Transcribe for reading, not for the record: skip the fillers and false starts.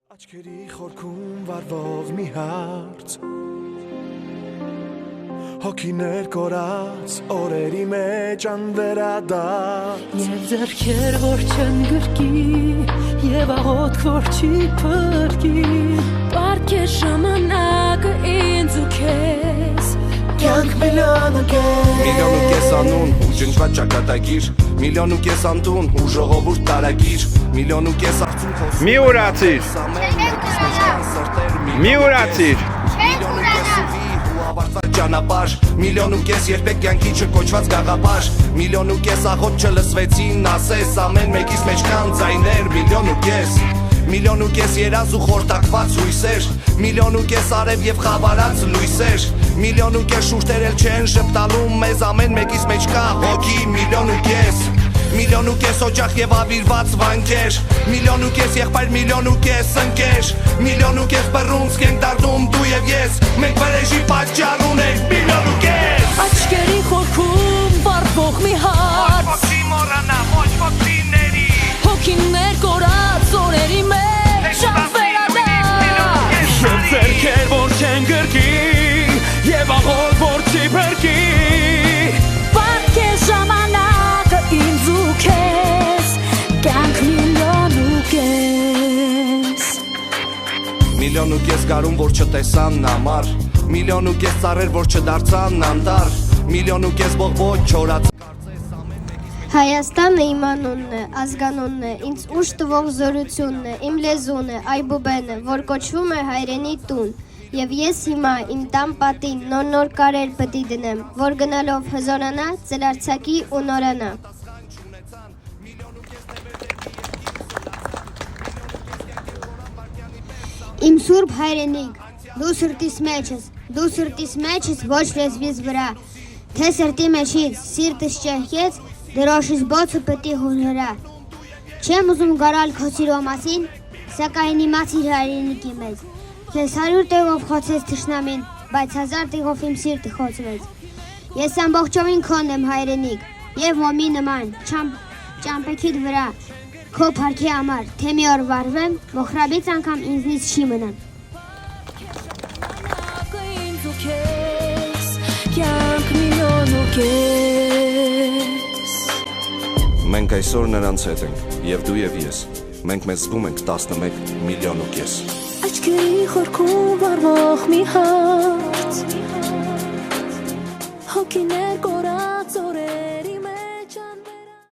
Աչքերի խորքում վառվող մի հարց Հոգիներ կորած օրերի մեջ անվերադարձ Եվ ձեռքեր որ չեն գրկի Եվ աղոթք որ չի փրկի Պարկ է ժամանակը ինձ ու քեզ Կյանք միլիոն ու կես անուն ու ջնջված ճակատագիր Միլիոն ու կես անտուն ու ժողովուրդ տարագիր Միլիոն ու կես արցուն խոսում Մի ուրացիր Մի ուրացիր ճանապարհ Միլիոն ու կես երբեք կյանքի չկոչված գաղափար Միլիոն ու կես աղոթ չլսվեցին ասես ամեն մեկից մեջ կան ձայներ Միլիոն ու կես երազ ու խորտակված հույսեր Միլիոն ու կես արև եւ խավարած լույսեր Միլիոն ու կես շուրթեր էլ չեն շպտալում մեզ ամեն մեկից մեջ կա հոգի Միլիոն ու կես օջախ եւ ավիրված վանքեր Միլիոն ու կես եղբայր միլիոն ու կես ընկեր Միլիոն ու կես բռունցք ենք դառնում դու եւ ես Մենք վրեժի պատճառ ունենք միլիոն ու կես Աչքերի խորքում վառվող մի հարց Հոգիներ կորած օրերի մեջ անվերադարձ Եվ ձեռքեր որ չեն գրկի Եվ աղոթք որ չի փրկի Պարկ է ժամանակը ինձ ու քեզ Կյանք միլիոն ու կես Միլիոն ու կես գարուն որ չտեսան նամար Միլիոն ու կես ծառեր որ չդարձան նանդար Միլիոն ու կես բողբոջ չորած Հայաստանը իմ անունն է, ազգանունն է, ինձ ուժ տվող զորությունն է, իմ լեզուն է, այբուբենը, որ կոչվում է հայրենի տուն Եվ ես հիմա իմ տան պատին նոր կարեր պտի դնեմ, որ գնալով հզորանա, ծլարձակի ու նորանա Իմ սուրբ հայրենիք, դու սրտիս մեջս ոչ լեզվիս վրա Թե սրտի մեջից սիրտս ճեղքեց, դրոշից բոցը պտի հուրհրա Չեմ ուզում գարալ քո սիրո մասին, սակայն իմացիր հայրենիքի մեզ Քեզ 100 տեղով խոցեց թշնամին, բայց 1000 տեղով իմ սիրտը խոցվեց Ես ամբողջովին քոն եմ հայրենիք, և ոմի նման, ճամպեքիդ վրա Քո փառքի համար, թե մի օր վառվեմ, մոխրաբից անգամ ինձնից չի մնան Կյանք միլիոն ու կես Մենք այսօր նրանց հետ ենք, և դու և ես Մենք մեզ զգում ենք 11 միլիոն ու կես Աչքերի խորքում վառվող մի հարց Հոգիներ կորած